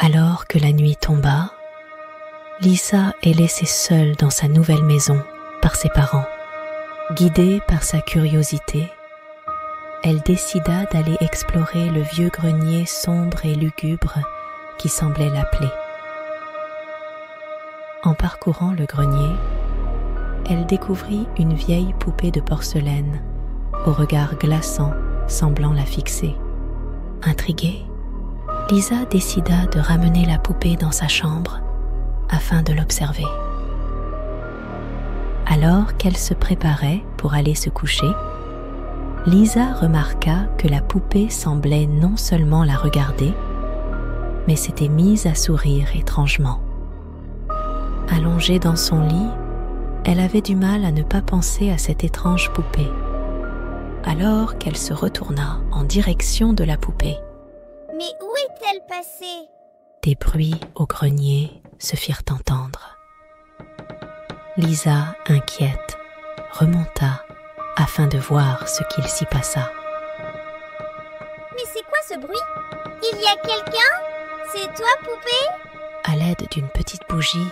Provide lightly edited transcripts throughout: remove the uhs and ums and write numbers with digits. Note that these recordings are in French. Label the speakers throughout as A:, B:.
A: Alors que la nuit tomba, Lisa est laissée seule dans sa nouvelle maison par ses parents. Guidée par sa curiosité, elle décida d'aller explorer le vieux grenier sombre et lugubre qui semblait l'appeler. En parcourant le grenier, elle découvrit une vieille poupée de porcelaine, au regard glaçant, semblant la fixer. Intriguée, Lisa décida de ramener la poupée dans sa chambre afin de l'observer. Alors qu'elle se préparait pour aller se coucher, Lisa remarqua que la poupée semblait non seulement la regarder, mais s'était mise à sourire étrangement. Allongée dans son lit, elle avait du mal à ne pas penser à cette étrange poupée. Alors qu'elle se retourna en direction de la poupée.
B: Mais où est-elle passée?
A: Des bruits au grenier se firent entendre. Lisa, inquiète, remonta afin de voir ce qu'il s'y passa.
B: Mais c'est quoi ce bruit? Il y a quelqu'un? C'est toi, poupée?
A: À l'aide d'une petite bougie,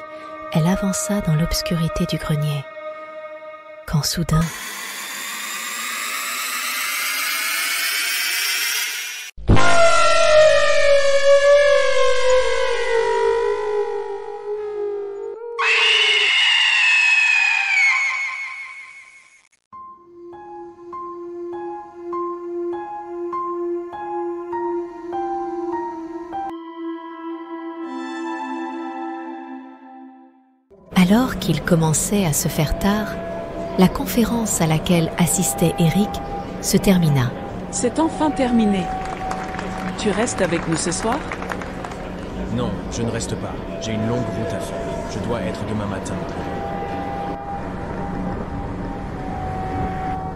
A: elle avança dans l'obscurité du grenier. Quand soudain, alors qu'il commençait à se faire tard, la conférence à laquelle assistait Eric se termina.
C: C'est enfin terminé. Tu restes avec nous ce soir?
D: Non, je ne reste pas. J'ai une longue route à faire. Je dois être demain matin.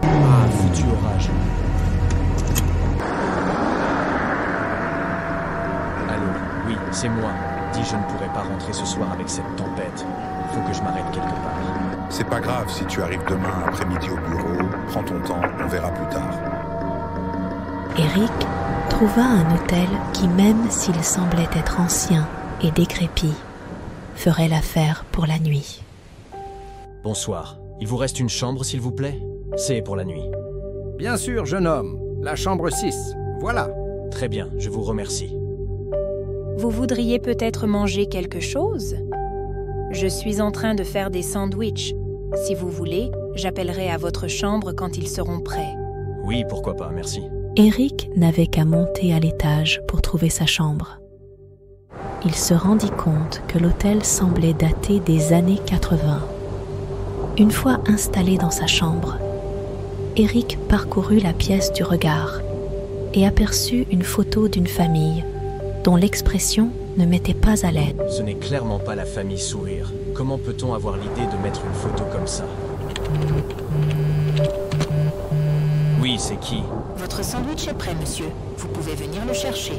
D: Ah, foutu orage. Allô, oui, c'est moi. Dis, je ne pourrai pas rentrer ce soir avec cette tempête. Faut que je m'arrête quelque part.
E: C'est pas grave si tu arrives demain après-midi au bureau. Prends ton temps, on verra plus tard.
A: Eric trouva un hôtel qui, même s'il semblait être ancien et décrépit, ferait l'affaire pour la nuit.
D: Bonsoir. Il vous reste une chambre, s'il vous plaît? C'est pour la nuit.
F: Bien sûr, jeune homme. La chambre 6. Voilà.
D: Très bien, je vous remercie.
G: Vous voudriez peut-être manger quelque chose? Je suis en train de faire des sandwichs. Si vous voulez, j'appellerai à votre chambre quand ils seront prêts.
D: Oui, pourquoi pas, merci.
A: Eric n'avait qu'à monter à l'étage pour trouver sa chambre. Il se rendit compte que l'hôtel semblait dater des années 80. Une fois installé dans sa chambre, Eric parcourut la pièce du regard et aperçut une photo d'une famille dont l'expression ne mettait pas à l'aise.
D: Ce n'est clairement pas la famille Sourire. Comment peut-on avoir l'idée de mettre une photo comme ça? Oui, c'est qui?
H: Votre sandwich est prêt, monsieur. Vous pouvez venir le chercher.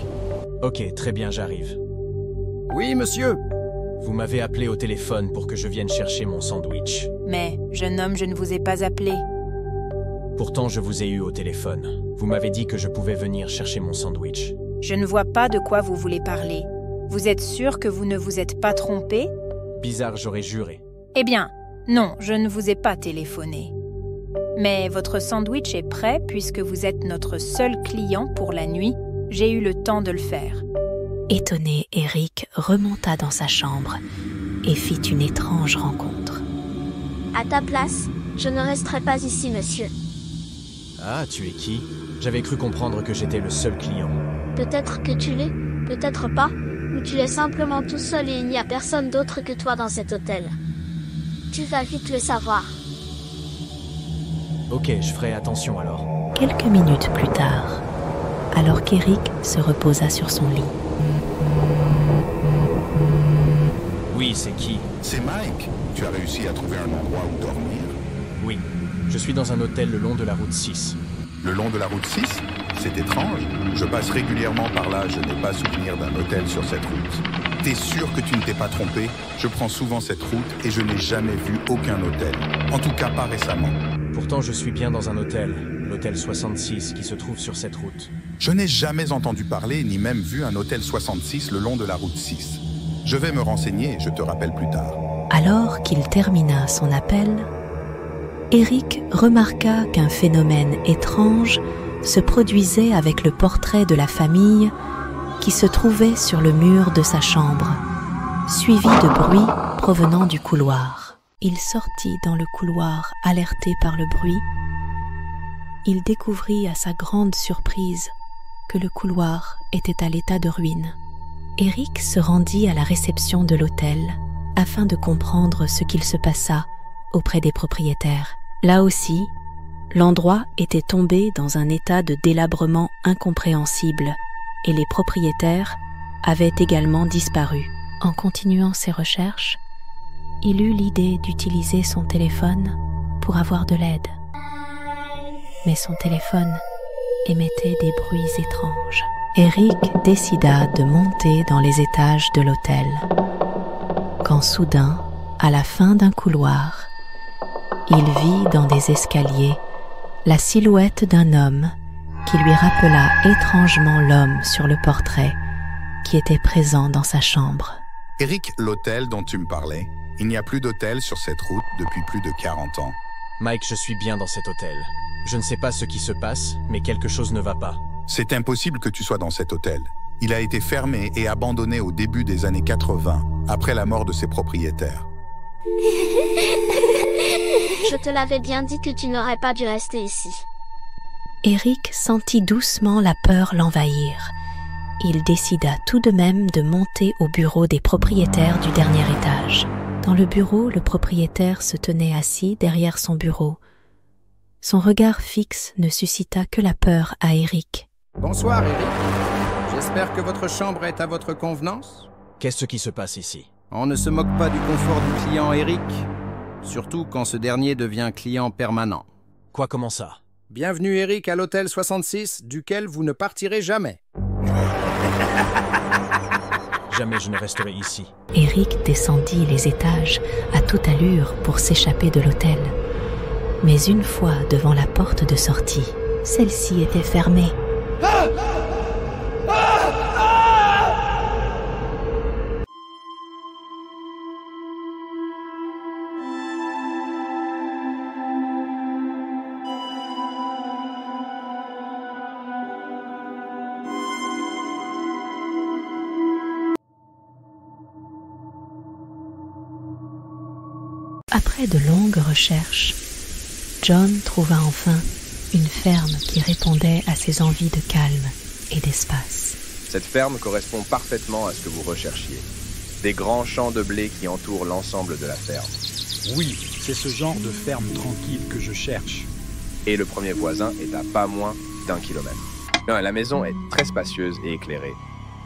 D: Ok, très bien, j'arrive.
F: Oui, monsieur.
D: Vous m'avez appelé au téléphone pour que je vienne chercher mon sandwich.
G: Mais, jeune homme, je ne vous ai pas appelé.
D: Pourtant, je vous ai eu au téléphone. Vous m'avez dit que je pouvais venir chercher mon sandwich.
G: Je ne vois pas de quoi vous voulez parler. Vous êtes sûr que vous ne vous êtes pas trompé?
D: Bizarre, j'aurais juré.
G: Eh bien, non, je ne vous ai pas téléphoné. Mais votre sandwich est prêt puisque vous êtes notre seul client pour la nuit. J'ai eu le temps de le faire.
A: Étonné, Eric remonta dans sa chambre et fit une étrange rencontre.
B: À ta place, je ne resterai pas ici, monsieur.
D: Ah, tu es qui? J'avais cru comprendre que j'étais le seul client.
B: Peut-être que tu l'es, peut-être pas, ou tu es simplement tout seul et il n'y a personne d'autre que toi dans cet hôtel. Tu vas vite le savoir.
D: Ok, je ferai attention alors.
A: Quelques minutes plus tard, alors qu'Eric se reposa sur son lit.
D: Oui, c'est qui?
E: C'est Mike. Tu as réussi à trouver un endroit où dormir?
D: Oui, je suis dans un hôtel le long de la route 6.
E: Le long de la route 6? C'est étrange. Je passe régulièrement par là, je n'ai pas souvenir d'un hôtel sur cette route. T'es sûr que tu ne t'es pas trompé? Je prends souvent cette route et je n'ai jamais vu aucun hôtel. En tout cas, pas récemment.
D: Pourtant, je suis bien dans un hôtel. l'hôtel 66 qui se trouve sur cette route.
E: Je n'ai jamais entendu parler ni même vu un hôtel 66 le long de la route 6. Je vais me renseigner et je te rappelle plus tard.
A: Alors qu'il termina son appel, Eric remarqua qu'un phénomène étrange se produisait avec le portrait de la famille qui se trouvait sur le mur de sa chambre, suivi de bruits provenant du couloir. Il sortit dans le couloir alerté par le bruit. Il découvrit à sa grande surprise que le couloir était à l'état de ruine. Eric se rendit à la réception de l'hôtel afin de comprendre ce qu'il se passa auprès des propriétaires. Là aussi, l'endroit était tombé dans un état de délabrement incompréhensible et les propriétaires avaient également disparu. En continuant ses recherches, il eut l'idée d'utiliser son téléphone pour avoir de l'aide. Mais son téléphone émettait des bruits étranges. Eric décida de monter dans les étages de l'hôtel, quand soudain, à la fin d'un couloir, il vit dans des escaliers la silhouette d'un homme qui lui rappela étrangement l'homme sur le portrait qui était présent dans sa chambre.
E: Eric, l'hôtel dont tu me parlais, il n'y a plus d'hôtel sur cette route depuis plus de 40 ans.
D: Mike, je suis bien dans cet hôtel. Je ne sais pas ce qui se passe, mais quelque chose ne va pas.
E: C'est impossible que tu sois dans cet hôtel. Il a été fermé et abandonné au début des années 80, après la mort de ses propriétaires.
B: Je te l'avais bien dit que tu n'aurais pas dû rester ici.
A: Eric sentit doucement la peur l'envahir. Il décida tout de même de monter au bureau des propriétaires du dernier étage. Dans le bureau, le propriétaire se tenait assis derrière son bureau. Son regard fixe ne suscita que la peur à Eric.
F: Bonsoir, Eric. J'espère que votre chambre est à votre convenance.
D: Qu'est-ce qui se passe ici?
F: On ne se moque pas du confort du client, Eric. Surtout quand ce dernier devient client permanent.
D: Quoi, comment ça?
F: Bienvenue, Eric, à l'hôtel 66, duquel vous ne partirez jamais.
D: Jamais je ne resterai ici.
A: Eric descendit les étages à toute allure pour s'échapper de l'hôtel. Mais une fois devant la porte de sortie, celle-ci était fermée. Après de longues recherches, John trouva enfin une ferme qui répondait à ses envies de calme et d'espace.
I: Cette ferme correspond parfaitement à ce que vous recherchiez. Des grands champs de blé qui entourent l'ensemble de la ferme.
J: Oui, c'est ce genre de ferme tranquille que je cherche.
I: Et le premier voisin est à pas moins d'1 kilomètre. La maison est très spacieuse et éclairée.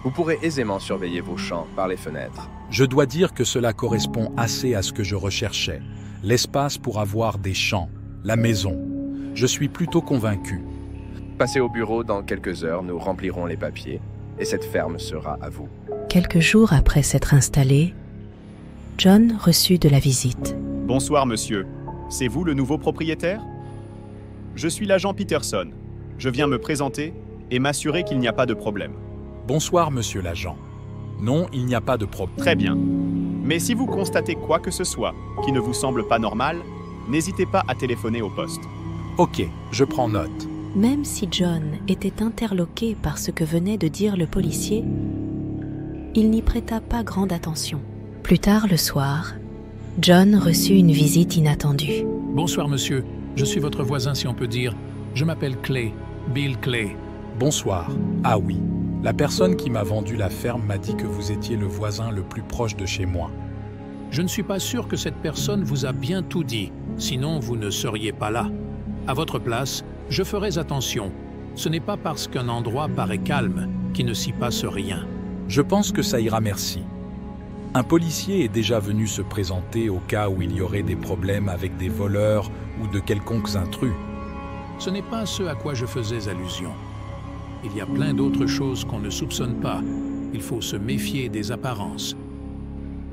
I: Vous pourrez aisément surveiller vos champs par les fenêtres.
J: Je dois dire que cela correspond assez à ce que je recherchais. L'espace pour avoir des champs, la maison. Je suis plutôt convaincu.
I: Passez au bureau dans quelques heures, nous remplirons les papiers et cette ferme sera à vous.
A: Quelques jours après s'être installé, John reçut de la visite.
K: Bonsoir monsieur, c'est vous le nouveau propriétaire? Je suis l'agent Peterson. Je viens me présenter et m'assurer qu'il n'y a pas de problème.
J: Bonsoir monsieur l'agent. Non, il n'y a pas de problème.
K: Très bien. Mais si vous constatez quoi que ce soit qui ne vous semble pas normal, n'hésitez pas à téléphoner au poste.
J: Ok, je prends note.
A: Même si John était interloqué par ce que venait de dire le policier, il n'y prêta pas grande attention. Plus tard le soir, John reçut une visite inattendue.
L: Bonsoir monsieur, je suis votre voisin si on peut dire. Je m'appelle Clay, Bill Clay.
J: Bonsoir. Ah oui, la personne qui m'a vendu la ferme m'a dit que vous étiez le voisin le plus proche de chez moi.
L: Je ne suis pas sûr que cette personne vous a bien tout dit, sinon vous ne seriez pas là. À votre place, je ferais attention. Ce n'est pas parce qu'un endroit paraît calme qu'il ne s'y passe rien.
J: Je pense que ça ira, merci. Un policier est déjà venu se présenter au cas où il y aurait des problèmes avec des voleurs ou de quelconques intrus.
L: Ce n'est pas ce à quoi je faisais allusion. Il y a plein d'autres choses qu'on ne soupçonne pas. Il faut se méfier des apparences.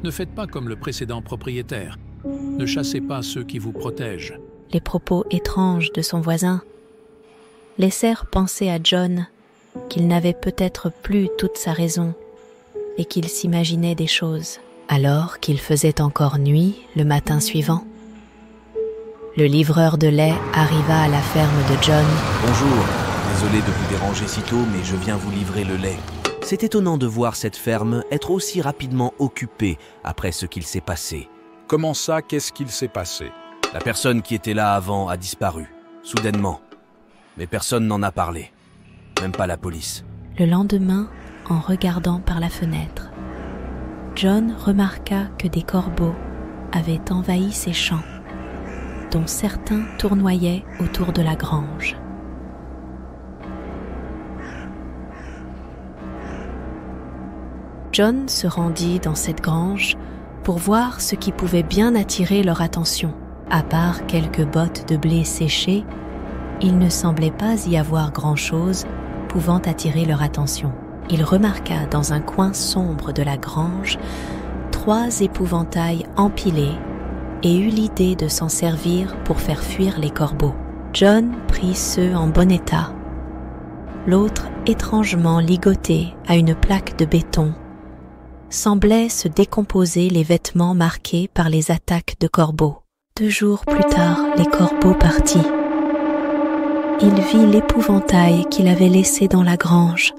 L: Ne faites pas comme le précédent propriétaire. Ne chassez pas ceux qui vous protègent.
A: Les propos étranges de son voisin laissèrent penser à John qu'il n'avait peut-être plus toute sa raison et qu'il s'imaginait des choses. Alors qu'il faisait encore nuit le matin suivant, le livreur de lait arriva à la ferme de John.
M: Bonjour, désolé de vous déranger si tôt, mais je viens vous livrer le lait. C'est étonnant de voir cette ferme être aussi rapidement occupée après ce qu'il s'est passé.
J: Comment ça, qu'est-ce qu'il s'est passé?
M: La personne qui était là avant a disparu, soudainement. Mais personne n'en a parlé, même pas la police.
A: Le lendemain, en regardant par la fenêtre, John remarqua que des corbeaux avaient envahi ses champs, dont certains tournoyaient autour de la grange. John se rendit dans cette grange pour voir ce qui pouvait bien attirer leur attention. À part quelques bottes de blé séchées, il ne semblait pas y avoir grand-chose pouvant attirer leur attention. Il remarqua dans un coin sombre de la grange 3 épouvantails empilés et eut l'idée de s'en servir pour faire fuir les corbeaux. John prit ceux en bon état, l'autre étrangement ligoté à une plaque de béton. Semblaient se décomposer les vêtements marqués par les attaques de corbeaux. 2 jours plus tard, les corbeaux partis. Il vit l'épouvantail qu'il avait laissé dans la grange,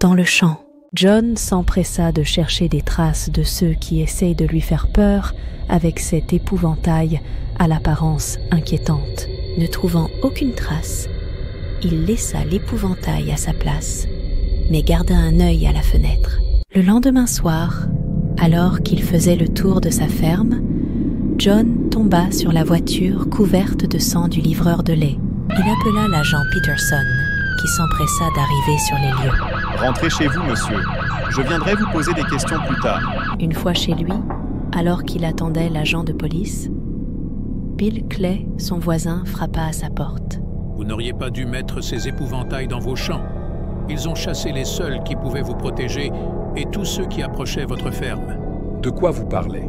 A: dans le champ. John s'empressa de chercher des traces de ceux qui essaient de lui faire peur avec cet épouvantail à l'apparence inquiétante. Ne trouvant aucune trace, il laissa l'épouvantail à sa place, mais garda un œil à la fenêtre. Le lendemain soir, alors qu'il faisait le tour de sa ferme, John tomba sur la voiture couverte de sang du livreur de lait. Il appela l'agent Peterson, qui s'empressa d'arriver sur les lieux.
K: Rentrez chez vous, monsieur. Je viendrai vous poser des questions plus tard.
A: Une fois chez lui, alors qu'il attendait l'agent de police, Bill Clay, son voisin, frappa à sa porte.
L: Vous n'auriez pas dû mettre ces épouvantails dans vos champs. Ils ont chassé les seuls qui pouvaient vous protéger et tous ceux qui approchaient votre ferme.
J: De quoi vous parlez?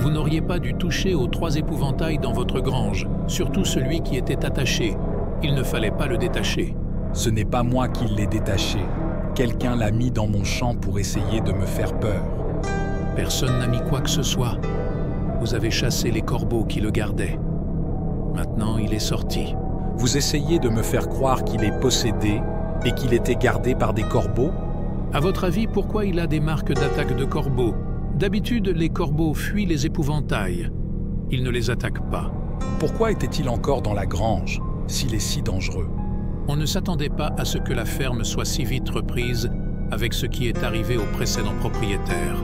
L: Vous n'auriez pas dû toucher aux 3 épouvantails dans votre grange, surtout celui qui était attaché. Il ne fallait pas le détacher.
J: Ce n'est pas moi qui l'ai détaché. Quelqu'un l'a mis dans mon champ pour essayer de me faire peur.
L: Personne n'a mis quoi que ce soit. Vous avez chassé les corbeaux qui le gardaient. Maintenant, il est sorti.
J: Vous essayez de me faire croire qu'il est possédé et qu'il était gardé par des corbeaux?
L: À votre avis, pourquoi il a des marques d'attaque de corbeaux? D'habitude, les corbeaux fuient les épouvantails. Ils ne les attaquent pas.
J: Pourquoi était-il encore dans la grange, s'il est si dangereux?
L: On ne s'attendait pas à ce que la ferme soit si vite reprise avec ce qui est arrivé au précédent propriétaire.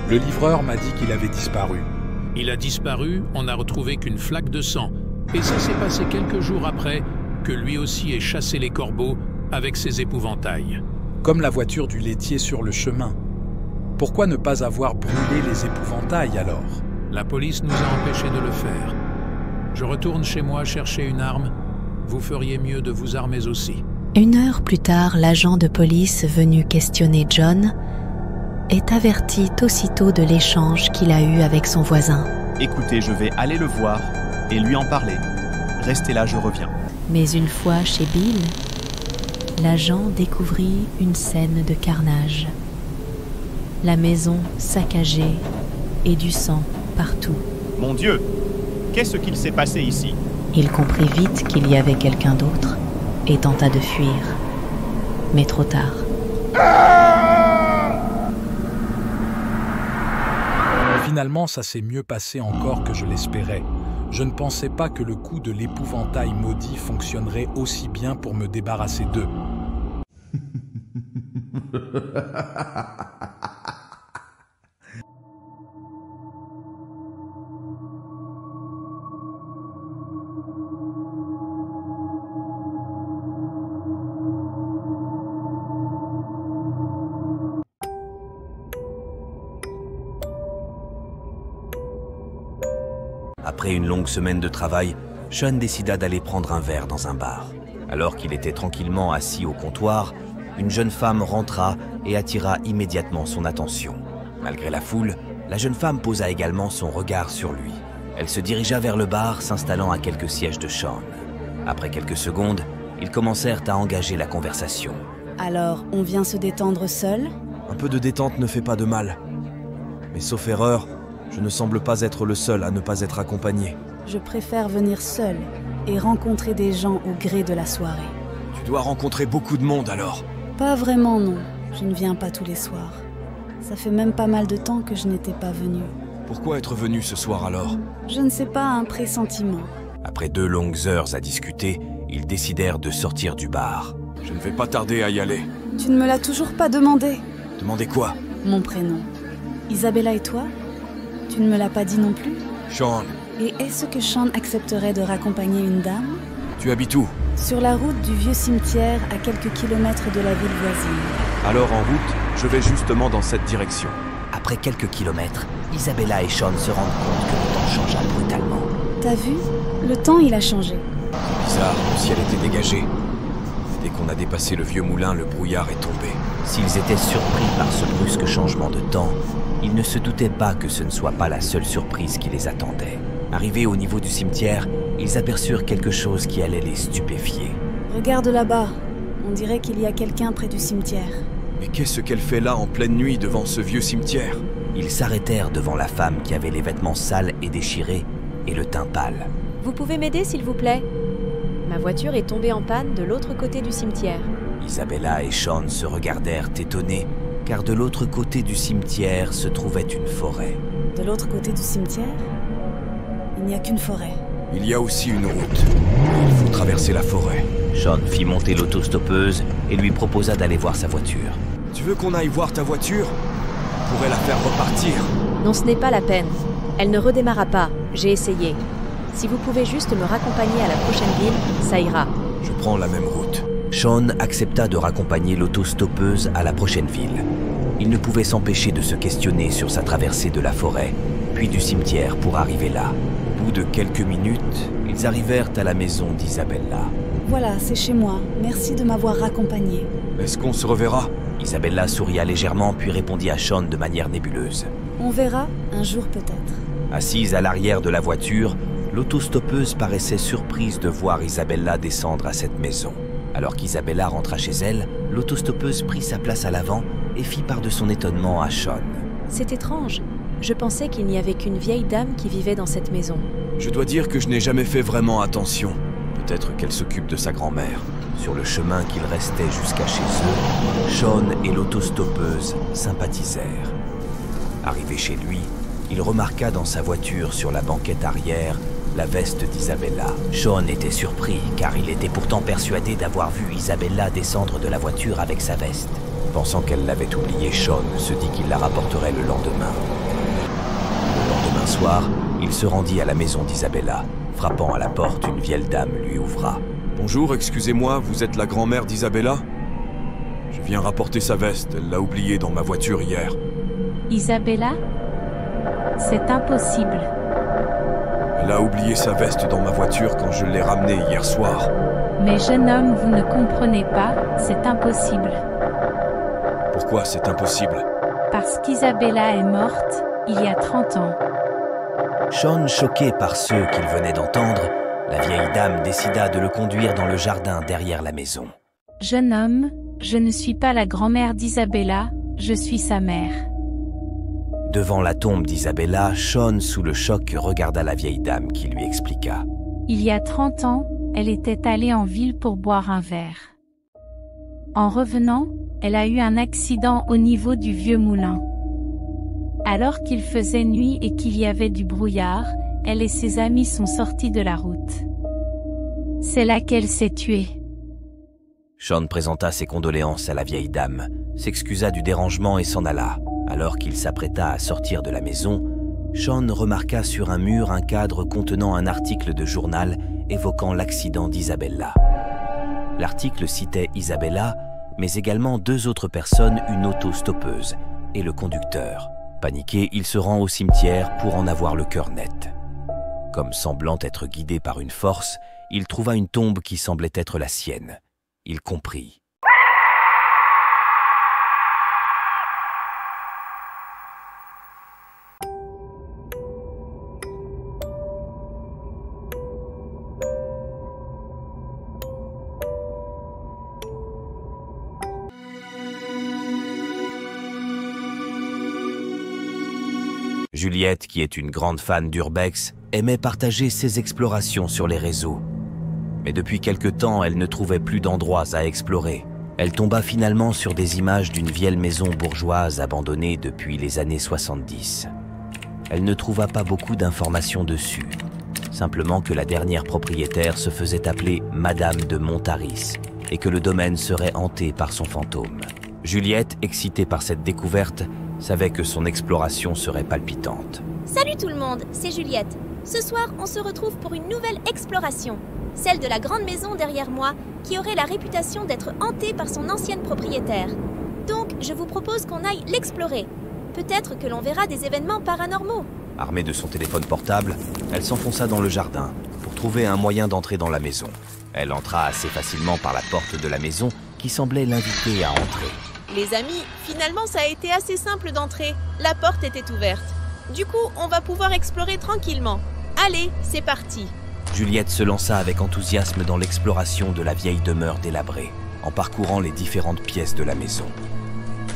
J: Le livreur m'a dit qu'il avait disparu.
L: Il a disparu, on n'a retrouvé qu'une flaque de sang. Et ça s'est passé quelques jours après que lui aussi ait chassé les corbeaux avec ses épouvantails.
J: Comme la voiture du laitier sur le chemin. Pourquoi ne pas avoir brûlé les épouvantails alors?
L: La police nous a empêchés de le faire. Je retourne chez moi chercher une arme. Vous feriez mieux de vous armer aussi.
A: 1 heure plus tard, l'agent de police venu questionner John est averti aussitôt de l'échange qu'il a eu avec son voisin.
K: Écoutez, je vais aller le voir et lui en parler. Restez là, je reviens.
A: Mais une fois chez Bill, l'agent découvrit une scène de carnage. La maison saccagée et du sang partout.
K: Mon Dieu! Qu'est-ce qu'il s'est passé ici?
A: Il comprit vite qu'il y avait quelqu'un d'autre et tenta de fuir. Mais trop tard.
J: Finalement, ça s'est mieux passé encore que je l'espérais. Je ne pensais pas que le coup de l'épouvantail maudit fonctionnerait aussi bien pour me débarrasser d'eux.
M: Après une longue semaine de travail, Sean décida d'aller prendre un verre dans un bar. Alors qu'il était tranquillement assis au comptoir, une jeune femme rentra et attira immédiatement son attention. Malgré la foule, la jeune femme posa également son regard sur lui. Elle se dirigea vers le bar, s'installant à quelques sièges de Sean. Après quelques secondes, ils commencèrent à engager la conversation.
N: Alors, on vient se détendre seul?
O: Un peu de détente ne fait pas de mal. Mais sauf erreur, je ne semble pas être le seul à ne pas être accompagné.
N: Je préfère venir seul et rencontrer des gens au gré de la soirée.
O: Tu dois rencontrer beaucoup de monde alors.
N: Pas vraiment, non. Je ne viens pas tous les soirs. Ça fait même pas mal de temps que je n'étais pas venue.
O: Pourquoi être venu ce soir alors?
N: Je ne sais pas, un pressentiment.
M: Après 2 longues heures à discuter, ils décidèrent de sortir du bar.
O: Je ne vais pas tarder à y aller.
N: Tu ne me l'as toujours pas demandé.
O: Demandez quoi?
N: Mon prénom. Isabella et toi? Tu ne me l'as pas dit non plus?
O: Sean.
N: Et est-ce que Sean accepterait de raccompagner une dame?
O: Tu habites où?
N: Sur la route du vieux cimetière, à quelques kilomètres de la ville voisine.
O: Alors en route, je vais justement dans cette direction.
M: Après quelques kilomètres, Isabella et Sean se rendent compte que le temps changea brutalement.
N: T'as vu? Le temps, il a changé.
O: Bizarre, le ciel était dégagé. Dès qu'on a dépassé le vieux moulin, le brouillard est tombé.
M: S'ils étaient surpris par ce brusque changement de temps, ils ne se doutaient pas que ce ne soit pas la seule surprise qui les attendait. Arrivés au niveau du cimetière, ils aperçurent quelque chose qui allait les stupéfier.
N: Regarde là-bas. On dirait qu'il y a quelqu'un près du cimetière.
O: Mais qu'est-ce qu'elle fait là en pleine nuit devant ce vieux cimetière?
M: Ils s'arrêtèrent devant la femme qui avait les vêtements sales et déchirés et le teint pâle.
P: Vous pouvez m'aider, s'il vous plaît? Ma voiture est tombée en panne de l'autre côté du cimetière.
M: Isabella et Sean se regardèrent étonnés, car de l'autre côté du cimetière se trouvait une forêt.
N: De l'autre côté du cimetière? Il n'y a qu'une forêt.
O: Il y a aussi une route. Il faut traverser la forêt.
M: Sean fit monter l'autostoppeuse et lui proposa d'aller voir sa voiture.
O: Tu veux qu'on aille voir ta voiture? On pourrait la faire repartir.
P: Non, ce n'est pas la peine. Elle ne redémarra pas. J'ai essayé. Si vous pouvez juste me raccompagner à la prochaine ville, ça ira.
O: Je prends la même route.
M: Sean accepta de raccompagner l'autostoppeuse à la prochaine ville. Il ne pouvait s'empêcher de se questionner sur sa traversée de la forêt, puis du cimetière pour arriver là. Au bout de quelques minutes, ils arrivèrent à la maison d'Isabella.
N: Voilà, c'est chez moi. Merci de m'avoir raccompagné.
O: Est-ce qu'on se reverra?
M: Isabella souria légèrement puis répondit à Sean de manière nébuleuse.
N: On verra, un jour peut-être.
M: Assise à l'arrière de la voiture, l'autostoppeuse paraissait surprise de voir Isabella descendre à cette maison. Alors qu'Isabella rentra chez elle, l'autostoppeuse prit sa place à l'avant et fit part de son étonnement à Sean.
P: C'est étrange. Je pensais qu'il n'y avait qu'une vieille dame qui vivait dans cette maison.
O: Je dois dire que je n'ai jamais fait vraiment attention. Peut-être qu'elle s'occupe de sa grand-mère.
M: Sur le chemin qu'il restait jusqu'à chez eux, Sean et l'autostoppeuse sympathisèrent. Arrivé chez lui, il remarqua dans sa voiture sur la banquette arrière la veste d'Isabella. Sean était surpris car il était pourtant persuadé d'avoir vu Isabella descendre de la voiture avec sa veste. Pensant qu'elle l'avait oublié, Sean se dit qu'il la rapporterait le lendemain. Le lendemain soir, il se rendit à la maison d'Isabella. Frappant à la porte, une vieille dame lui ouvra.
O: « Bonjour, excusez-moi, vous êtes la grand-mère d'Isabella? Je viens rapporter sa veste, elle l'a oubliée dans ma voiture hier. »
Q: Isabella? C'est impossible.
O: Elle a oublié sa veste dans ma voiture quand je l'ai ramenée hier soir.
Q: Mais jeune homme, vous ne comprenez pas, c'est impossible.
O: Pourquoi c'est impossible?
Q: Parce qu'Isabella est morte il y a 30 ans.
M: Sean, choqué par ceux qu'il venait d'entendre, la vieille dame décida de le conduire dans le jardin derrière la maison.
Q: Jeune homme, je ne suis pas la grand-mère d'Isabella, je suis sa mère.
M: Devant la tombe d'Isabella, Sean, sous le choc, regarda la vieille dame qui lui expliqua.
Q: Il y a 30 ans, elle était allée en ville pour boire un verre. En revenant, elle a eu un accident au niveau du vieux moulin. Alors qu'il faisait nuit et qu'il y avait du brouillard, elle et ses amis sont sortis de la route. C'est là qu'elle s'est tuée.
M: Sean présenta ses condoléances à la vieille dame, s'excusa du dérangement et s'en alla. Alors qu'il s'apprêta à sortir de la maison, Sean remarqua sur un mur un cadre contenant un article de journal évoquant l'accident d'Isabella. L'article citait Isabella, mais également 2 autres personnes, une autostoppeuse et le conducteur. Paniqué, il se rend au cimetière pour en avoir le cœur net. Comme semblant être guidé par une force, il trouva une tombe qui semblait être la sienne. Il comprit. Juliette, qui est une grande fan d'urbex, aimait partager ses explorations sur les réseaux. Mais depuis quelque temps, elle ne trouvait plus d'endroits à explorer. Elle tomba finalement sur des images d'une vieille maison bourgeoise abandonnée depuis les années 70. Elle ne trouva pas beaucoup d'informations dessus, simplement que la dernière propriétaire se faisait appeler Madame de Montaris et que le domaine serait hanté par son fantôme. Juliette, excitée par cette découverte, savait que son exploration serait palpitante.
R: Salut tout le monde, c'est Juliette. Ce soir, on se retrouve pour une nouvelle exploration. Celle de la grande maison derrière moi, qui aurait la réputation d'être hantée par son ancienne propriétaire. Donc, je vous propose qu'on aille l'explorer. Peut-être que l'on verra des événements paranormaux.
M: Armée de son téléphone portable, elle s'enfonça dans le jardin pour trouver un moyen d'entrer dans la maison. Elle entra assez facilement par la porte de la maison qui semblait l'inviter à entrer.
S: Les amis, finalement ça a été assez simple d'entrer. La porte était ouverte. Du coup, on va pouvoir explorer tranquillement. Allez, c'est parti.
M: Juliette se lança avec enthousiasme dans l'exploration de la vieille demeure délabrée, en parcourant les différentes pièces de la maison.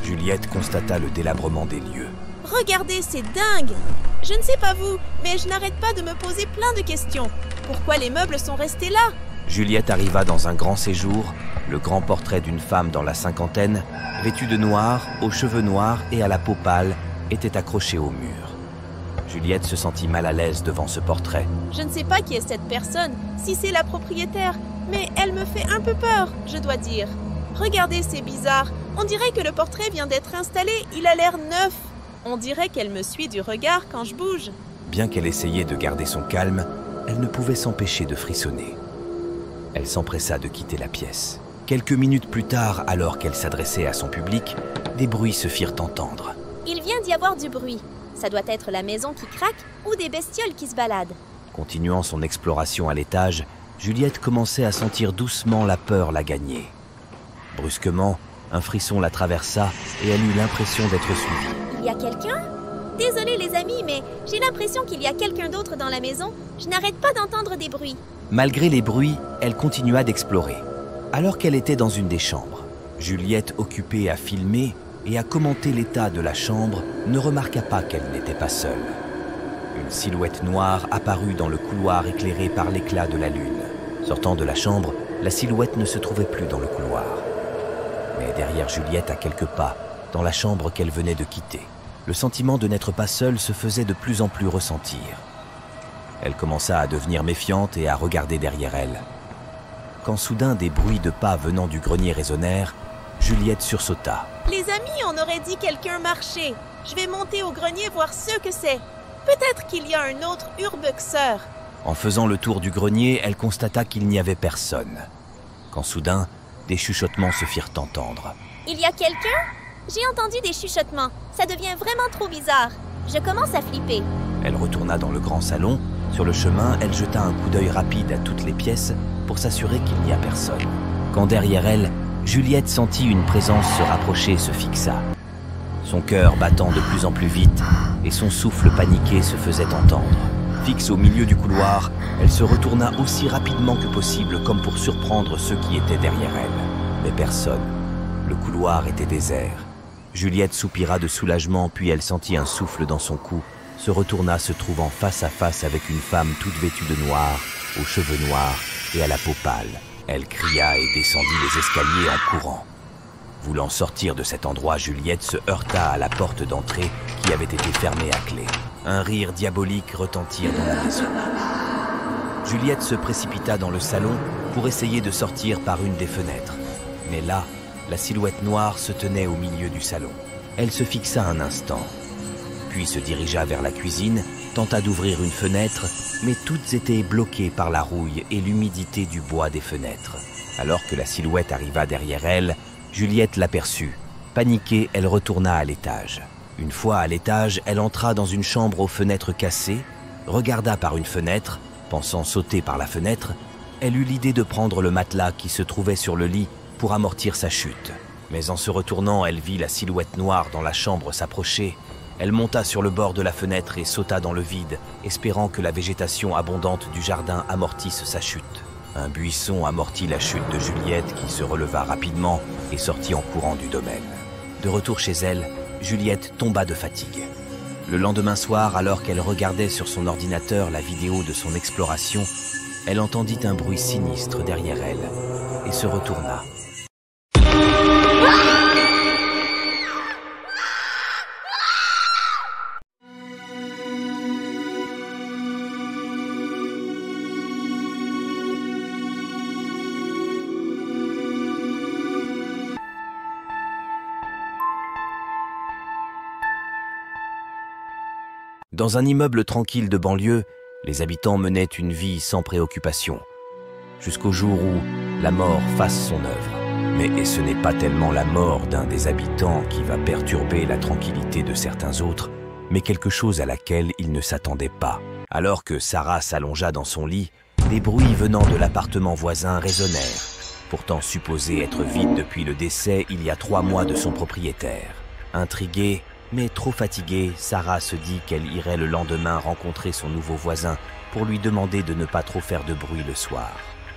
M: Juliette constata le délabrement des lieux.
S: Regardez, c'est dingue! Je ne sais pas vous, mais je n'arrête pas de me poser plein de questions. Pourquoi les meubles sont restés là?
M: Juliette arriva dans un grand séjour, le grand portrait d'une femme dans la cinquantaine, vêtue de noir, aux cheveux noirs et à la peau pâle, était accroché au mur. Juliette se sentit mal à l'aise devant ce portrait.
S: Je ne sais pas qui est cette personne, si c'est la propriétaire, mais elle me fait un peu peur, je dois dire. Regardez, c'est bizarre. On dirait que le portrait vient d'être installé, il a l'air neuf. On dirait qu'elle me suit du regard quand je bouge.
M: Bien qu'elle essayait de garder son calme, elle ne pouvait s'empêcher de frissonner. Elle s'empressa de quitter la pièce. Quelques minutes plus tard, alors qu'elle s'adressait à son public, des bruits se firent entendre.
R: Il vient d'y avoir du bruit. Ça doit être la maison qui craque ou des bestioles qui se baladent.
M: Continuant son exploration à l'étage, Juliette commençait à sentir doucement la peur la gagner. Brusquement, un frisson la traversa et elle eut l'impression d'être suivie.
R: Il y a quelqu'un? Désolée les amis, mais j'ai l'impression qu'il y a quelqu'un d'autre dans la maison. Je n'arrête pas d'entendre des bruits.
M: Malgré les bruits, elle continua d'explorer. Alors qu'elle était dans une des chambres, Juliette, occupée à filmer et à commenter l'état de la chambre, ne remarqua pas qu'elle n'était pas seule. Une silhouette noire apparut dans le couloir éclairé par l'éclat de la lune. Sortant de la chambre, la silhouette ne se trouvait plus dans le couloir. Mais derrière Juliette, à quelques pas, dans la chambre qu'elle venait de quitter, le sentiment de n'être pas seule se faisait de plus en plus ressentir. Elle commença à devenir méfiante et à regarder derrière elle. Quand soudain des bruits de pas venant du grenier résonnèrent, Juliette sursauta.
S: Les amis, on aurait dit quelqu'un marchait. Je vais monter au grenier voir ce que c'est. Peut-être qu'il y a un autre urbexeur.
M: En faisant le tour du grenier, elle constata qu'il n'y avait personne. Quand soudain, des chuchotements se firent entendre.
R: Il y a quelqu'un? J'ai entendu des chuchotements. Ça devient vraiment trop bizarre. Je commence à flipper.
M: Elle retourna dans le grand salon. Sur le chemin, elle jeta un coup d'œil rapide à toutes les pièces pour s'assurer qu'il n'y a personne. Quand derrière elle, Juliette sentit une présence se rapprocher et se fixa. Son cœur battant de plus en plus vite et son souffle paniqué se faisait entendre. Fixe au milieu du couloir, elle se retourna aussi rapidement que possible comme pour surprendre ceux qui étaient derrière elle. Mais personne. Le couloir était désert. Juliette soupira de soulagement puis elle sentit un souffle dans son cou, se retourna se trouvant face à face avec une femme toute vêtue de noir, aux cheveux noirs et à la peau pâle. Elle cria et descendit les escaliers en courant. Voulant sortir de cet endroit, Juliette se heurta à la porte d'entrée qui avait été fermée à clé. Un rire diabolique retentit dans la maison. Juliette se précipita dans le salon pour essayer de sortir par une des fenêtres. Mais là, la silhouette noire se tenait au milieu du salon. Elle se fixa un instant, puis se dirigea vers la cuisine, tenta d'ouvrir une fenêtre, mais toutes étaient bloquées par la rouille et l'humidité du bois des fenêtres. Alors que la silhouette arriva derrière elle, Juliette l'aperçut. Paniquée, elle retourna à l'étage. Une fois à l'étage, elle entra dans une chambre aux fenêtres cassées, regarda par une fenêtre, pensant sauter par la fenêtre. Elle eut l'idée de prendre le matelas qui se trouvait sur le lit pour amortir sa chute. Mais en se retournant, elle vit la silhouette noire dans la chambre s'approcher. Elle monta sur le bord de la fenêtre et sauta dans le vide, espérant que la végétation abondante du jardin amortisse sa chute. Un buisson amortit la chute de Juliette qui se releva rapidement et sortit en courant du domaine. De retour chez elle, Juliette tomba de fatigue. Le lendemain soir, alors qu'elle regardait sur son ordinateur la vidéo de son exploration, elle entendit un bruit sinistre derrière elle et se retourna. Dans un immeuble tranquille de banlieue, les habitants menaient une vie sans préoccupation, jusqu'au jour où la mort fasse son œuvre. Mais ce n'est pas tellement la mort d'un des habitants qui va perturber la tranquillité de certains autres, mais quelque chose à laquelle ils ne s'attendaient pas. Alors que Sarah s'allongea dans son lit, des bruits venant de l'appartement voisin résonnèrent, pourtant supposés être vides depuis le décès il y a 3 mois de son propriétaire. Intriguée, mais trop fatiguée, Sarah se dit qu'elle irait le lendemain rencontrer son nouveau voisin pour lui demander de ne pas trop faire de bruit le soir.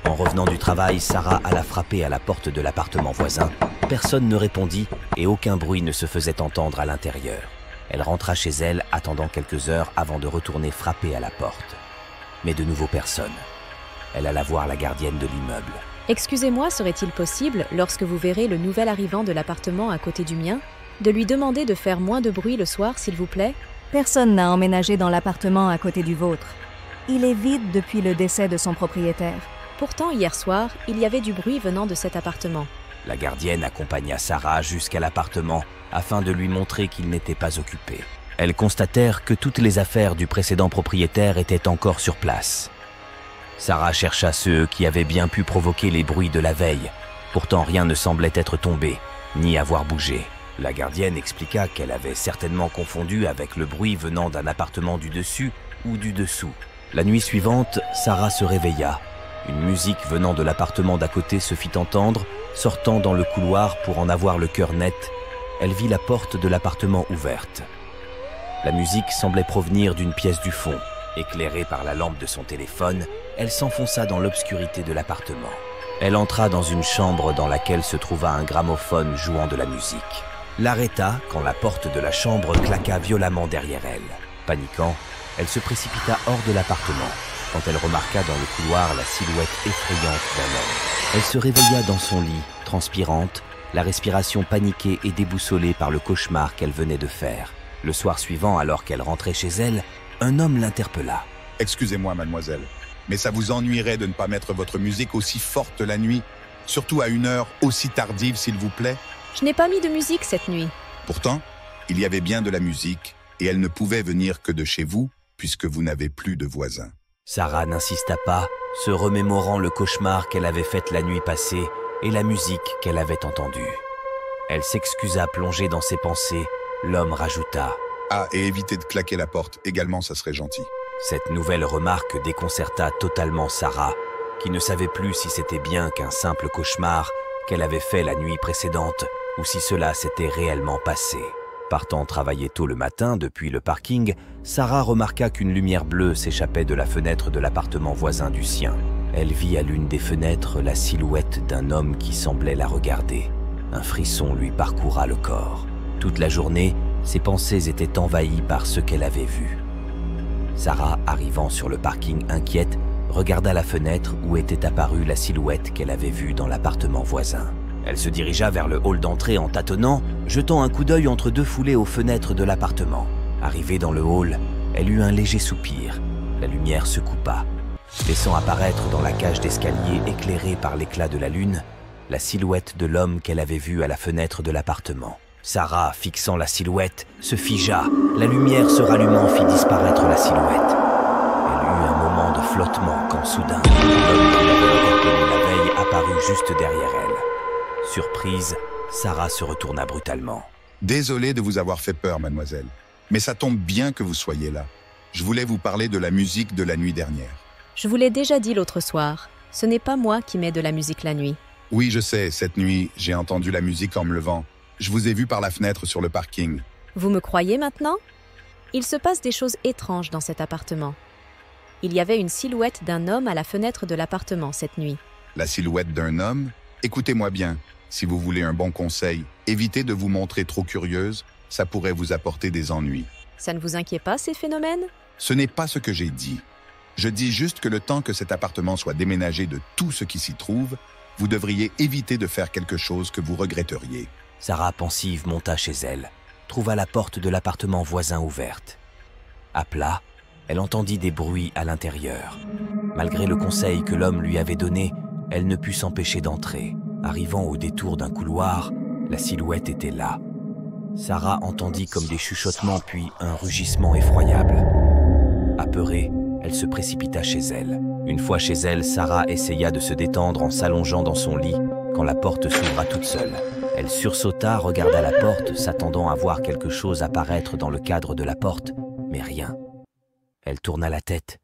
M: En revenant du travail, Sarah alla frapper à la porte de l'appartement voisin. Personne ne répondit et aucun bruit ne se faisait entendre à l'intérieur. Elle rentra chez elle, attendant quelques heures avant de retourner frapper à la porte. Mais de nouveau personne. Elle alla voir la gardienne de l'immeuble.
P: « Excusez-moi, serait-il possible, lorsque vous verrez le nouvel arrivant de l'appartement à côté du mien, de lui demander de faire moins de bruit le soir, s'il vous plaît ?»
T: Personne n'a emménagé dans l'appartement à côté du vôtre. Il est vide depuis le décès de son propriétaire.
P: Pourtant, hier soir, il y avait du bruit venant de cet appartement.
M: La gardienne accompagna Sarah jusqu'à l'appartement afin de lui montrer qu'il n'était pas occupé. Elles constatèrent que toutes les affaires du précédent propriétaire étaient encore sur place. Sarah chercha ceux qui avaient bien pu provoquer les bruits de la veille. Pourtant, rien ne semblait être tombé, ni avoir bougé. La gardienne expliqua qu'elle avait certainement confondu avec le bruit venant d'un appartement du dessus ou du dessous. La nuit suivante, Sarah se réveilla. Une musique venant de l'appartement d'à côté se fit entendre, sortant dans le couloir pour en avoir le cœur net. Elle vit la porte de l'appartement ouverte. La musique semblait provenir d'une pièce du fond. Éclairée par la lampe de son téléphone, elle s'enfonça dans l'obscurité de l'appartement. Elle entra dans une chambre dans laquelle se trouva un gramophone jouant de la musique. L'arrêta quand la porte de la chambre claqua violemment derrière elle. Paniquant, elle se précipita hors de l'appartement quand elle remarqua dans le couloir la silhouette effrayante d'un homme. Elle se réveilla dans son lit, transpirante, la respiration paniquée et déboussolée par le cauchemar qu'elle venait de faire. Le soir suivant, alors qu'elle rentrait chez elle, un homme l'interpella.
E: « Excusez-moi, mademoiselle, mais ça vous ennuierait de ne pas mettre votre musique aussi forte la nuit, surtout à une heure aussi tardive, s'il vous plaît ?»
P: Je n'ai pas mis de musique cette nuit.
E: Pourtant, il y avait bien de la musique, et elle ne pouvait venir que de chez vous, puisque vous n'avez plus de voisins.
M: Sarah n'insista pas, se remémorant le cauchemar qu'elle avait fait la nuit passée et la musique qu'elle avait entendue. Elle s'excusa plongée dans ses pensées. L'homme rajouta
E: « Ah, et évitez de claquer la porte, également ça serait gentil. »
M: Cette nouvelle remarque déconcerta totalement Sarah, qui ne savait plus si c'était bien qu'un simple cauchemar qu'elle avait fait la nuit précédente ou si cela s'était réellement passé. Partant travailler tôt le matin depuis le parking, Sarah remarqua qu'une lumière bleue s'échappait de la fenêtre de l'appartement voisin du sien. Elle vit à l'une des fenêtres la silhouette d'un homme qui semblait la regarder. Un frisson lui parcourra le corps. Toute la journée, ses pensées étaient envahies par ce qu'elle avait vu. Sarah, arrivant sur le parking inquiète, regarda la fenêtre où était apparue la silhouette qu'elle avait vue dans l'appartement voisin. Elle se dirigea vers le hall d'entrée en tâtonnant, jetant un coup d'œil entre deux foulées aux fenêtres de l'appartement. Arrivée dans le hall, elle eut un léger soupir. La lumière se coupa, laissant apparaître dans la cage d'escalier éclairée par l'éclat de la lune, la silhouette de l'homme qu'elle avait vu à la fenêtre de l'appartement. Sarah, fixant la silhouette, se figea. La lumière se rallumant fit disparaître la silhouette. Elle eut un moment de flottement quand soudain, l'homme qu'elle avait reconnu la veille apparut juste derrière elle. Surprise, Sarah se retourna brutalement.
E: « Désolé de vous avoir fait peur, mademoiselle. Mais ça tombe bien que vous soyez là. Je voulais vous parler de la musique de la nuit dernière. »
P: Je vous l'ai déjà dit l'autre soir. Ce n'est pas moi qui mets de la musique la nuit.
E: Oui, je sais. Cette nuit, j'ai entendu la musique en me levant. Je vous ai vu par la fenêtre sur le parking.
P: Vous me croyez maintenant ? Il se passe des choses étranges dans cet appartement. Il y avait une silhouette d'un homme à la fenêtre de l'appartement cette nuit.
E: La silhouette d'un homme ? Écoutez-moi bien. Si vous voulez un bon conseil, évitez de vous montrer trop curieuse. Ça pourrait vous apporter des ennuis.
P: Ça ne vous inquiète pas, ces phénomènes?
E: Ce n'est pas ce que j'ai dit. Je dis juste que le temps que cet appartement soit déménagé de tout ce qui s'y trouve, vous devriez éviter de faire quelque chose que vous regretteriez.
M: Sarah, pensive, monta chez elle, trouva la porte de l'appartement voisin ouverte. À plat, elle entendit des bruits à l'intérieur. Malgré le conseil que l'homme lui avait donné, elle ne put s'empêcher d'entrer. Arrivant au détour d'un couloir, la silhouette était là. Sarah entendit comme des chuchotements puis un rugissement effroyable. Apeurée, elle se précipita chez elle. Une fois chez elle, Sarah essaya de se détendre en s'allongeant dans son lit quand la porte s'ouvra toute seule. Elle sursauta, regarda la porte, s'attendant à voir quelque chose apparaître dans le cadre de la porte, mais rien. Elle tourna la tête.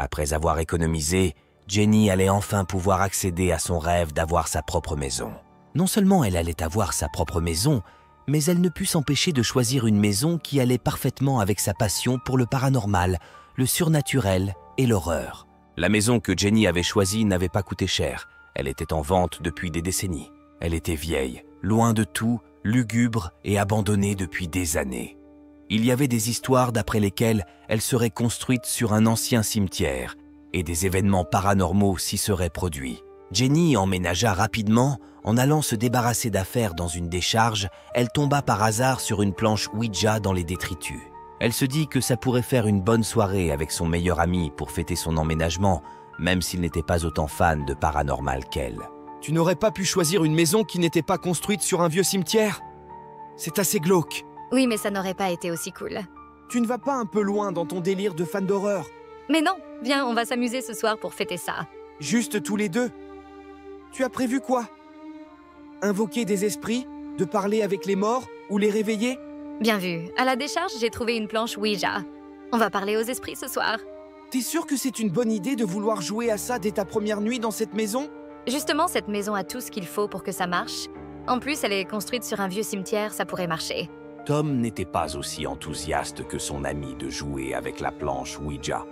M: Après avoir économisé, Jenny allait enfin pouvoir accéder à son rêve d'avoir sa propre maison. Non seulement elle allait avoir sa propre maison, mais elle ne put s'empêcher de choisir une maison qui allait parfaitement avec sa passion pour le paranormal, le surnaturel et l'horreur. La maison que Jenny avait choisie n'avait pas coûté cher. Elle était en vente depuis des décennies. Elle était vieille, loin de tout, lugubre et abandonnée depuis des années. Il y avait des histoires d'après lesquelles elle serait construite sur un ancien cimetière et des événements paranormaux s'y seraient produits. Jenny emménagea rapidement. En allant se débarrasser d'affaires dans une décharge, elle tomba par hasard sur une planche Ouija dans les détritus. Elle se dit que ça pourrait faire une bonne soirée avec son meilleur ami pour fêter son emménagement, même s'il n'était pas autant fan de paranormal qu'elle.
U: Tu n'aurais pas pu choisir une maison qui n'était pas construite sur un vieux cimetière? C'est assez glauque.
V: Oui, mais ça n'aurait pas été aussi cool.
U: Tu ne vas pas un peu loin dans ton délire de fan d'horreur?
V: Mais non, viens, on va s'amuser ce soir pour fêter ça.
U: Juste tous les deux? Tu as prévu quoi? Invoquer des esprits? De parler avec les morts? Ou les réveiller?
V: Bien vu. À la décharge, j'ai trouvé une planche Ouija. On va parler aux esprits ce soir.
U: T'es sûr que c'est une bonne idée de vouloir jouer à ça dès ta première nuit dans cette maison?
V: Justement, cette maison a tout ce qu'il faut pour que ça marche. En plus, elle est construite sur un vieux cimetière, ça pourrait marcher.
M: Tom n'était pas aussi enthousiaste que son ami de jouer avec la planche Ouija.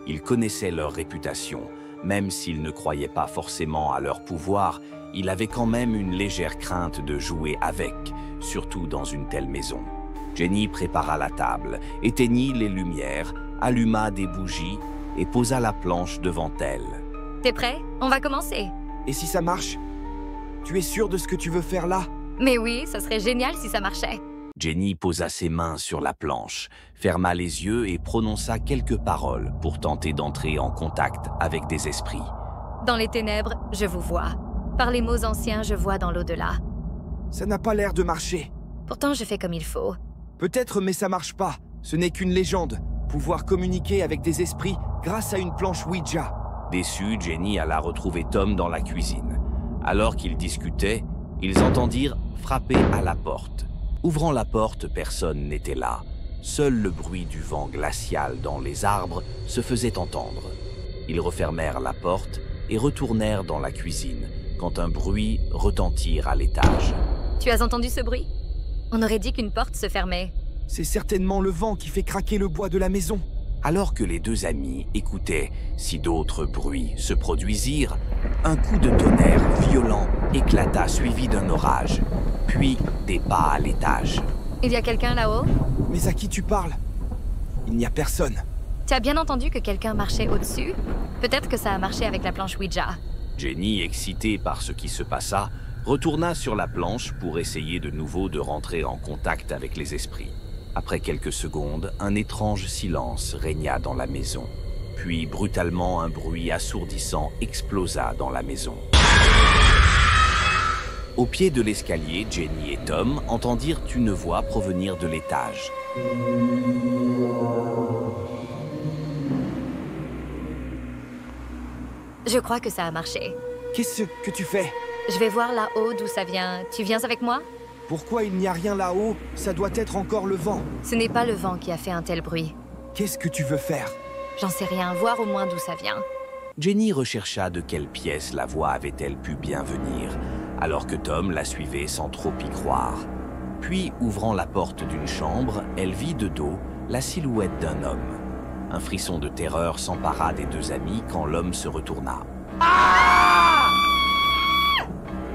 M: Il connaissait leur réputation. Même s'il ne croyait pas forcément à leur pouvoir, il avait quand même une légère crainte de jouer avec, surtout dans une telle maison. Jenny prépara la table, éteignit les lumières, alluma des bougies et posa la planche devant elle.
V: T'es prêt? On va commencer.
U: Et si ça marche? Tu es sûr de ce que tu veux faire là?
V: Mais oui, ça serait génial si ça marchait.
M: Jenny posa ses mains sur la planche, ferma les yeux et prononça quelques paroles pour tenter d'entrer en contact avec des esprits.
V: Dans les ténèbres, je vous vois. Par les mots anciens, je vois dans l'au-delà.
U: Ça n'a pas l'air de marcher.
V: Pourtant, je fais comme il faut.
U: Peut-être, mais ça marche pas. Ce n'est qu'une légende. Pouvoir communiquer avec des esprits grâce à une planche Ouija.
M: Déçue, Jenny alla retrouver Tom dans la cuisine. Alors qu'ils discutaient, ils entendirent frapper à la porte. Ouvrant la porte, personne n'était là. Seul le bruit du vent glacial dans les arbres se faisait entendre. Ils refermèrent la porte et retournèrent dans la cuisine, quand un bruit retentit à l'étage.
V: Tu as entendu ce bruit? On aurait dit qu'une porte se fermait.
U: C'est certainement le vent qui fait craquer le bois de la maison.
M: Alors que les deux amis écoutaient si d'autres bruits se produisirent, un coup de tonnerre violent éclata suivi d'un orage, puis des pas à l'étage.
V: Il y a quelqu'un là-haut?
U: Mais à qui tu parles? Il n'y a personne.
V: Tu as bien entendu que quelqu'un marchait au-dessus? Peut-être que ça a marché avec la planche Ouija.
M: Jenny, excitée par ce qui se passa, retourna sur la planche pour essayer de nouveau de rentrer en contact avec les esprits. Après quelques secondes, un étrange silence régna dans la maison. Puis, brutalement, un bruit assourdissant explosa dans la maison. Au pied de l'escalier, Jenny et Tom entendirent une voix provenir de l'étage.
V: Je crois que ça a marché.
U: Qu'est-ce que tu fais?
V: Je vais voir là-haut d'où ça vient. Tu viens avec moi?
U: Pourquoi il n'y a rien là-haut? Ça doit être encore le vent.
V: Ce n'est pas le vent qui a fait un tel bruit.
U: Qu'est-ce que tu veux faire?
V: J'en sais rien, voir au moins d'où ça vient.
M: Jenny rechercha de quelle pièce la voix avait-elle pu bien venir. alors que Tom la suivait sans trop y croire. Puis, ouvrant la porte d'une chambre, elle vit de dos la silhouette d'un homme. Un frisson de terreur s'empara des deux amis quand l'homme se retourna.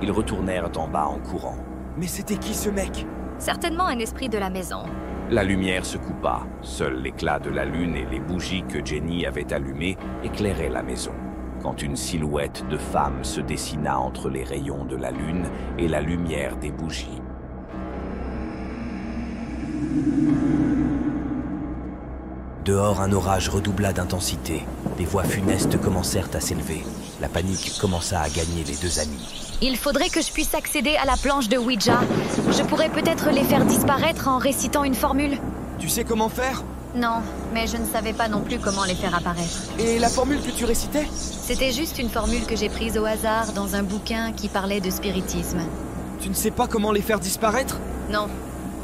M: Ils retournèrent en bas en courant.
U: Mais c'était qui ce mec?
V: Certainement un esprit de la maison.
M: La lumière se coupa. Seul l'éclat de la lune et les bougies que Jenny avait allumées éclairaient la maison. Quand une silhouette de femme se dessina entre les rayons de la lune et la lumière des bougies. Dehors, un orage redoubla d'intensité. Des voix funestes commencèrent à s'élever. La panique commença à gagner les deux amis.
V: Il faudrait que je puisse accéder à la planche de Ouija. Je pourrais peut-être les faire disparaître en récitant une formule.
U: Tu sais comment faire?
V: Non, mais je ne savais pas non plus comment les faire apparaître.
U: Et la formule que tu récitais?
V: C'était juste une formule que j'ai prise au hasard dans un bouquin qui parlait de spiritisme.
U: Tu ne sais pas comment les faire disparaître?
V: Non.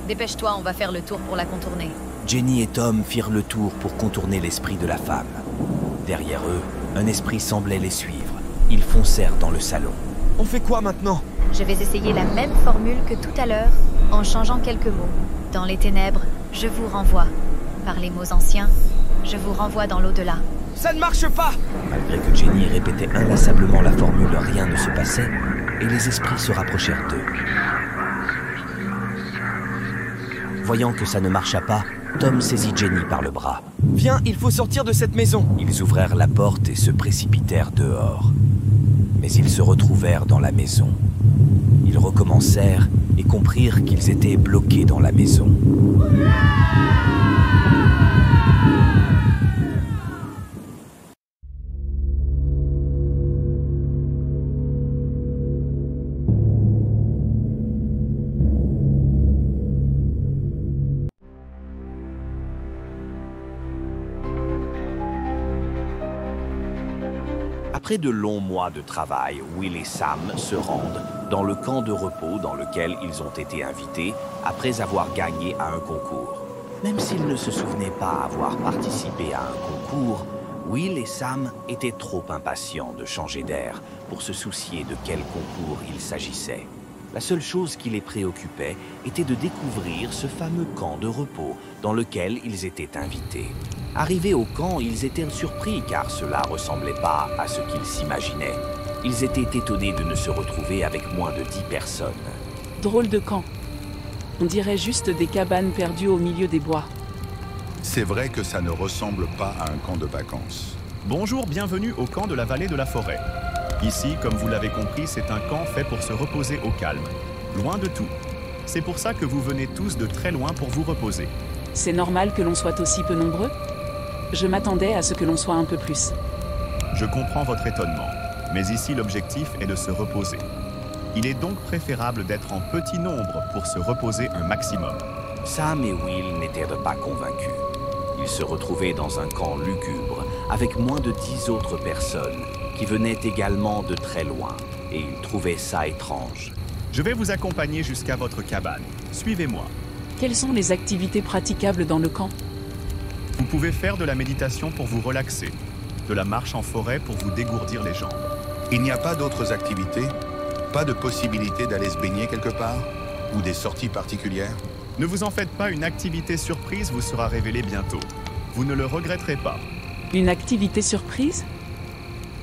V: Dépêche-toi, on va faire le tour pour la contourner.
M: Jenny et Tom firent le tour pour contourner l'esprit de la femme. Derrière eux, un esprit semblait les suivre. Ils foncèrent dans le salon.
U: On fait quoi maintenant?
V: Je vais essayer la même formule que tout à l'heure, en changeant quelques mots. Dans les ténèbres, je vous renvoie. Par les mots anciens, je vous renvoie dans l'au-delà.
U: Ça ne marche pas!
M: Malgré que Jenny répétait inlassablement la formule, rien ne se passait, et les esprits se rapprochèrent d'eux. Voyant que ça ne marcha pas, Tom saisit Jenny par le bras.
U: Viens, il faut sortir de cette maison.
M: Ils ouvrirent la porte et se précipitèrent dehors. Mais ils se retrouvèrent dans la maison. Ils recommencèrent et comprirent qu'ils étaient bloqués dans la maison. Après de longs mois de travail, Will et Sam se rendent dans le camp de repos dans lequel ils ont été invités après avoir gagné à un concours. Même s'ils ne se souvenaient pas avoir participé à un concours, Will et Sam étaient trop impatients de changer d'air pour se soucier de quel concours il s'agissait. La seule chose qui les préoccupait était de découvrir ce fameux camp de repos dans lequel ils étaient invités. Arrivés au camp, ils étaient surpris car cela ressemblait pas à ce qu'ils s'imaginaient. Ils étaient étonnés de ne se retrouver avec moins de 10 personnes.
C: Drôle de camp. On dirait juste des cabanes perdues au milieu des bois.
E: C'est vrai que ça ne ressemble pas à un camp de vacances.
K: Bonjour, bienvenue au camp de la vallée de la forêt. Ici, comme vous l'avez compris, c'est un camp fait pour se reposer au calme, loin de tout. C'est pour ça que vous venez tous de très loin pour vous reposer.
C: C'est normal que l'on soit aussi peu nombreux? Je m'attendais à ce que l'on soit un peu plus.
K: Je comprends votre étonnement, mais ici l'objectif est de se reposer. Il est donc préférable d'être en petit nombre pour se reposer un maximum.
M: Sam et Will n'étaient pas convaincus. Ils se retrouvaient dans un camp lugubre, avec moins de 10 autres personnes, qui venaient également de très loin, et ils trouvaient ça étrange.
K: Je vais vous accompagner jusqu'à votre cabane. Suivez-moi.
C: Quelles sont les activités praticables dans le camp?
K: Vous pouvez faire de la méditation pour vous relaxer, de la marche en forêt pour vous dégourdir les jambes.
E: Il n'y a pas d'autres activités? Pas de possibilité d'aller se baigner quelque part? Ou des sorties particulières?
K: Ne vous en faites pas, une activité surprise vous sera révélée bientôt. Vous ne le regretterez pas.
C: Une activité surprise?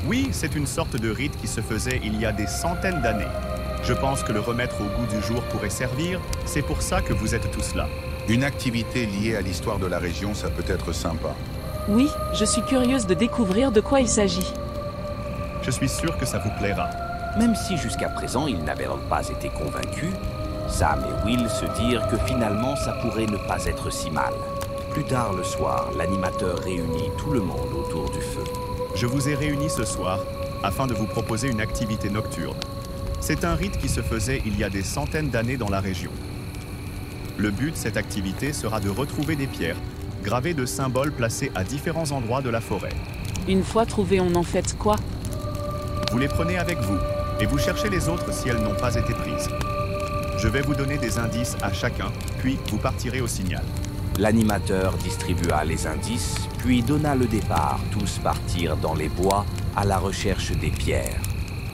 K: Oui, c'est une sorte de rite qui se faisait il y a des centaines d'années. Je pense que le remettre au goût du jour pourrait servir, c'est pour ça que vous êtes tous là.
E: Une activité liée à l'histoire de la région, ça peut être sympa.
C: Oui, je suis curieuse de découvrir de quoi il s'agit.
K: Je suis sûr que ça vous plaira.
M: Même si jusqu'à présent ils n'avaient pas été convaincus, Sam et Will se dirent que finalement ça pourrait ne pas être si mal. Plus tard le soir, l'animateur réunit tout le monde autour du feu.
K: Je vous ai réunis ce soir afin de vous proposer une activité nocturne. C'est un rite qui se faisait il y a des centaines d'années dans la région. Le but de cette activité sera de retrouver des pierres, gravées de symboles placés à différents endroits de la forêt.
C: Une fois trouvées, on en fait quoi?
K: Vous les prenez avec vous, et vous cherchez les autres si elles n'ont pas été prises. Je vais vous donner des indices à chacun, puis vous partirez au signal.
M: L'animateur distribua les indices, puis donna le départ. Tous partirent dans les bois à la recherche des pierres.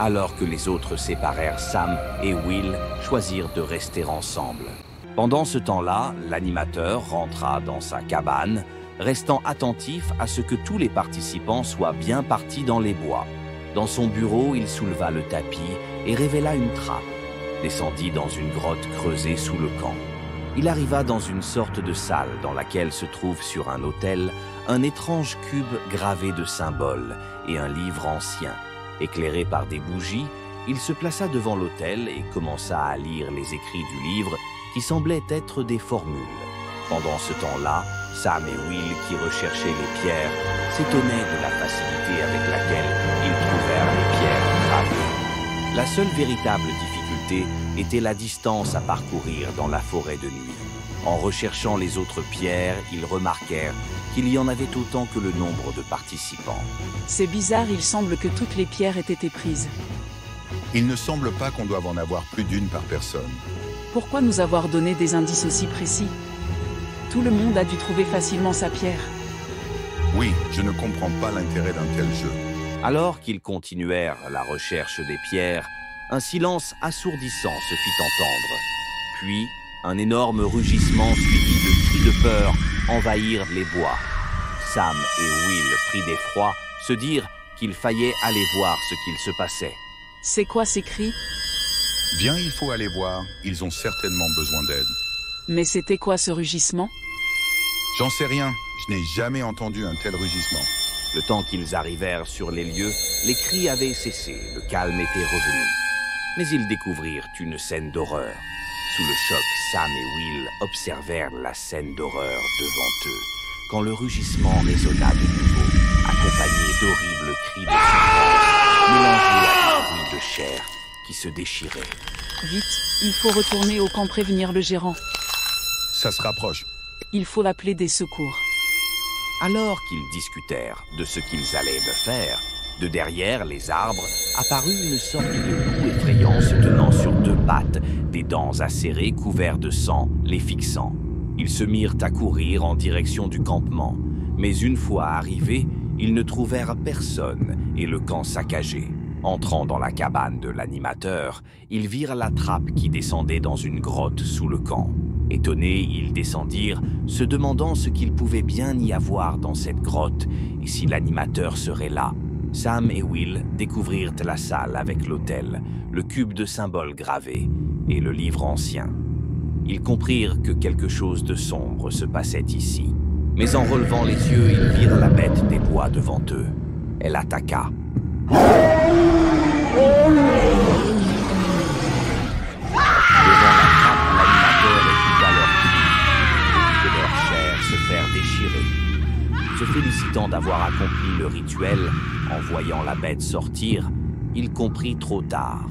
M: Alors que les autres séparèrent, Sam et Will choisirent de rester ensemble. Pendant ce temps-là, l'animateur rentra dans sa cabane, restant attentif à ce que tous les participants soient bien partis dans les bois. Dans son bureau, il souleva le tapis et révéla une trappe, descendit dans une grotte creusée sous le camp. Il arriva dans une sorte de salle dans laquelle se trouve sur un autel un étrange cube gravé de symboles et un livre ancien. Éclairé par des bougies, il se plaça devant l'autel et commença à lire les écrits du livre qui semblaient être des formules. Pendant ce temps-là, Sam et Will, qui recherchaient les pierres, s'étonnaient de la facilité avec laquelle ils trouvèrent les pierres gravées. La seule véritable difficulté était la distance à parcourir dans la forêt de nuit. En recherchant les autres pierres, ils remarquèrent qu'il y en avait autant que le nombre de participants.
C: C'est bizarre, il semble que toutes les pierres aient été prises.
E: Il ne semble pas qu'on doive en avoir plus d'une par personne.
C: Pourquoi nous avoir donné des indices aussi précis? Tout le monde a dû trouver facilement sa pierre.
E: Oui, je ne comprends pas l'intérêt d'un tel jeu.
M: Alors qu'ils continuèrent la recherche des pierres, un silence assourdissant se fit entendre. Puis, un énorme rugissement suivi de cris de peur envahirent les bois. Sam et Will, pris d'effroi, se dirent qu'il fallait aller voir ce qu'il se passait.
C: C'est quoi ces cris?
E: Bien, il faut aller voir. Ils ont certainement besoin d'aide.
C: Mais c'était quoi ce rugissement?
E: J'en sais rien. Je n'ai jamais entendu un tel rugissement.
M: Le temps qu'ils arrivèrent sur les lieux, les cris avaient cessé, le calme était revenu. Mais ils découvrirent une scène d'horreur. Sous le choc, Sam et Will observèrent la scène d'horreur devant eux, quand le rugissement résonna de nouveau, accompagné d'horribles cris de souffrance, mélangés à des bruits de chair qui se déchiraient.
C: Vite, il faut retourner au camp prévenir le gérant.
E: Ça se rapproche.
C: Il faut appeler des secours.
M: Alors qu'ils discutèrent de ce qu'ils allaient de faire, de derrière les arbres apparut une sorte de loup effrayant se tenant sur deux pattes, des dents acérées couvertes de sang, les fixant. Ils se mirent à courir en direction du campement, mais une fois arrivés, ils ne trouvèrent personne et le camp saccagé. Entrant dans la cabane de l'animateur, ils virent la trappe qui descendait dans une grotte sous le camp. Étonnés, ils descendirent, se demandant ce qu'il pouvait bien y avoir dans cette grotte et si l'animateur serait là. Sam et Will découvrirent la salle avec l'autel, le cube de symboles gravés et le livre ancien. Ils comprirent que quelque chose de sombre se passait ici. Mais en relevant les yeux, ils virent la bête des bois devant eux. Elle attaqua. Se félicitant d'avoir accompli le rituel, en voyant la bête sortir, il comprit trop tard.